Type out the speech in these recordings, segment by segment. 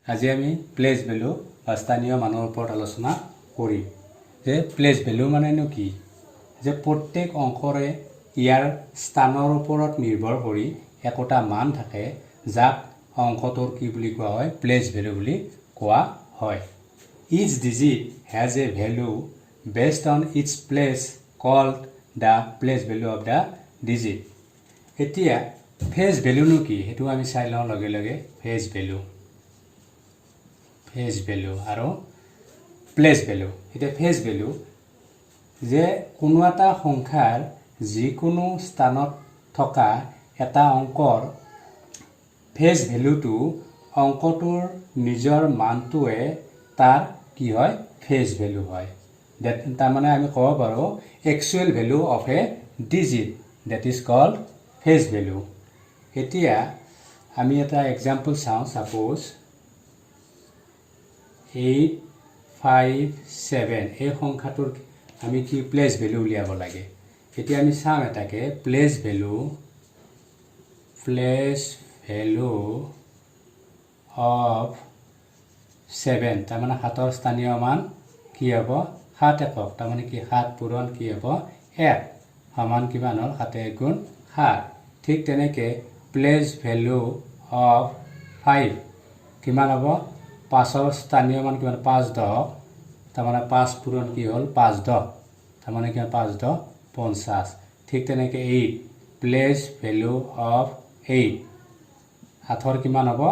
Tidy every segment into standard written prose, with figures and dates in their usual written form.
আজি আমি place value বা স্থানীয় মানৰ ওপৰত আলোচনা কৰিম যে প্লেচ ভ্যালু মানেনো কি যে প্ৰত্যেক অংকৰে ইয়াৰ স্থানৰ ওপৰত নিৰ্ভৰ কৰি একোটা মান থাকে যাক অংকটোৰ কি বুলি কোৱা হয় প্লেচ ভ্যালু বুলি কোৱা হয় each digit has a value based on its place called the place value of the digit এতিয়া ফেজ ভ্যালু নো কি হেতু আমি চাই লওঁ লগে লগে ফেজ ভ্যালু আৰু প্লেস ভ্যালু এটা ফেজ ভ্যালু যে কোনো এটা সংখ্যাৰ যিকোনো স্থানত থকা এটা অংকৰ ফেজ ভ্যালুটো অংকটোৰ নিজৰ মানটোৱে তাৰ কি হয় ফেজ ভ্যালু হয় তাৰ মানে আমি ক'ব পাৰো actual value of a digit that is called face value এতিয়া আমি এটা एग्जांपल চাওঁ সাপোজ 857 এই সংখ্যাটোৰ আমি কি প্লেস ভ্যালু উলিয়াব লাগে এতিয়া আমি চাম এটাকে প্লেস ভ্যালু অফ 7 তাৰ মানে 7 ৰ স্থানীয় মান কি হ'ব 7 একক তাৰ মানে কি 7 পূৰণ কি হ'ব 1 সমান কিমান হ'ল 7 গুণ 7 ঠিক তেনেকে প্লেস ভ্যালু অফ 5 কিমান হ'ব 5 ৰ স্থানীয় মান কিমান 5 10 তাৰ মানে 5 পূৰণ কি হ'ল 5 10 তাৰ মানে কিমান 5 10 50 ঠিক তেনেকে 8 প্লেস ভ্যালু অফ 8 8 কিমান হ'ব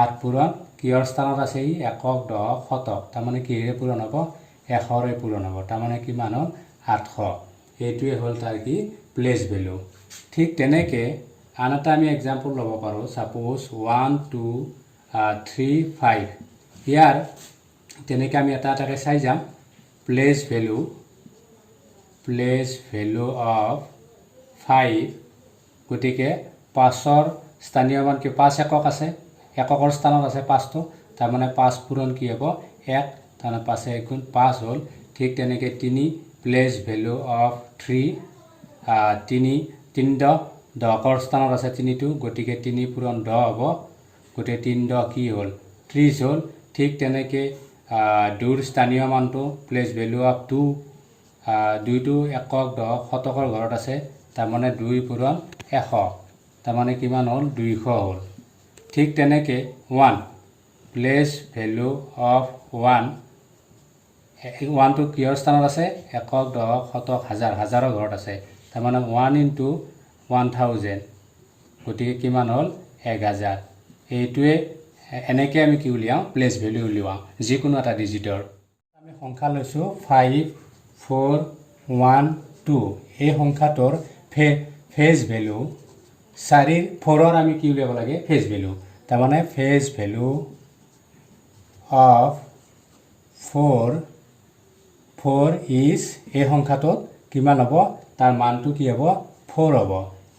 8 পূৰণ কিহৰ স্থানত আছে ই একক দশক শতক তাৰ মানে কিহে পূৰণ হ'ব 100 ৰে পূৰণ হ'ব তাৰ মানে কিমান হ'ল 800 এইটোৱে হ'ল তাৰ কি প্লেস ভ্যালু ঠিক তেনেকে আনটা আমি एग्जांपल ল'ব পাৰো সাপোজ 1 2 3 5 ইয়াৰ তেনেকে আমি এটা এটাকে চাই যাম প্লেস ভ্যালু অফ 5 গতিকে 5 ৰ স্থানীয় মান কি 5 একক আছে এককৰ স্থানত আছে 5 টো তাৰ মানে 5 পূৰণ কি হ'ব 1 তাৰ মানে 5 1 গুণ 5 হ'ল ঠিক তেনেকে 3 প্লেস ভ্যালু অফ 3 3 দশকৰ স্থানত আছে 3 টো গতিকে 3 পূৰণ 10 হ'ব গতিকে 3 10 কি হ'ল 30 হ'ল ঠিক তেনেকে 2 ৰ স্থানীয় মানটো প্লেস ভ্যালু অফ 2 2 টো একক দশক শতকৰ ঘৰত আছে তাৰ মানে 2 পূৰণ 100 তাৰ মানে কিমান হ'ল 200 হ'ল ঠিক তেনেকে 1 প্লেস ভ্যালু অফ 1 1 টো কিহৰ স্থানত আছে একক দশক শতক হাজাৰ হাজাৰৰ ঘৰত আছে তাৰ মানে 1 into 1000 গতিকে কিমান হ'ল 1000 এইটোৱে এনেকে আমি কি উলিয়াও প্লেস ভ্যালু উলিয়াও যিকোনো এটা ডিজিটৰ আমি সংখ্যা লৈছো 5412 এই সংখ্যাটোৰ ফেজ ভ্যালু 4 ৰ আমি কি উলিয়াব লাগে ফেজ ভ্যালু তাৰ মানে ফেজ ভ্যালু অফ 4 ইজ এই সংখ্যাটোত কিমান হ'ব তাৰ মানটো কি হ'ব 4 হ'ব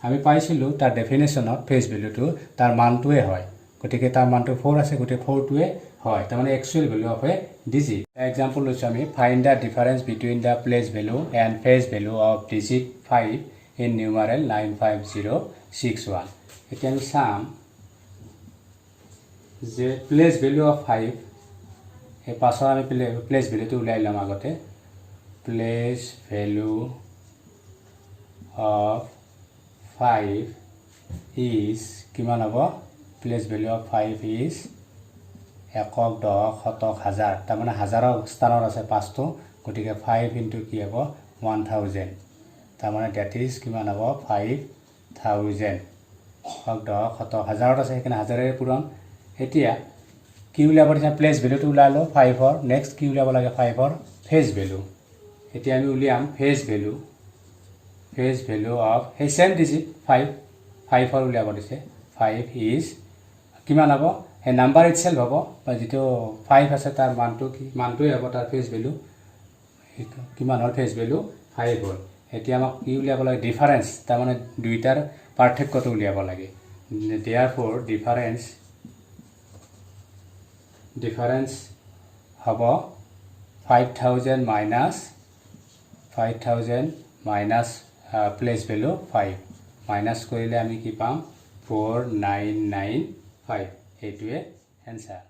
আমি পাইছিলো তাৰ ডেফিনেশনত ফেজ ভ্যালুটো তাৰ মানটোৱে হয় গতিকে তাৰ মানটো 4 আছে গতিকে 4 টোৱে হয় তাৰ মানে actual value of a digit example লৈছো আমি find the difference between the place value and face value of digit 5 in numeral 95061 এতিয়া আমি চাম যে প্লেস ভ্যালু অফ 5 এই পাছৰ আমি প্লেস ভ্যালুটো উলাই লম আগতে প্লেস ভ্যালু of 5 is কিমান হ'ব প্লেস ভ্যালু অফ 5 is একক দশক শতক হাজাৰ তাৰ মানে হাজাৰৰ স্থানত আছে 5 টো গতিকে 5 into কি হ'ব 1000 তাৰ মানে that is কিমান হ'ব 5000 একক দশক শতক হাজাৰত আছে এখানে হাজাৰেৰে পূৰণ এতিয়া কি উলিয়াব দিছে প্লেস ভ্যালুটো উলালো 5 ৰ নেক্সট কি উলিয়াব লাগে 5 ৰ ফেজ ভ্যালু এতিয়া আমি উলিয়াম ফেজ ভ্যালু অফ এই সেম ডিজিট 5 ৰ উলিয়াব দিছে 5 ইজ কিমান হ'ব এই নাম্বাৰ ইটসেলফ হ'ব বা যেটো 5 আছে তাৰ মানটো কি মানটোই হ'ব তাৰ ফেজ ভ্যালু কিমান হ'ল ফেজ ভ্যালু 5 হ'ল এতিয়া আমাক কি উলিয়াব লাগে ডিফারেন্স তাৰ মানে দুইটাৰ পাৰ্থক্যটো উলিয়াব লাগে therefore ডিফাৰেন্স হ'ব 5000 minus প্লেস ভ্যালু 5 মাইনাস কৰিলে আমি কি পাম 4995 এইটোৱে এনসাৰ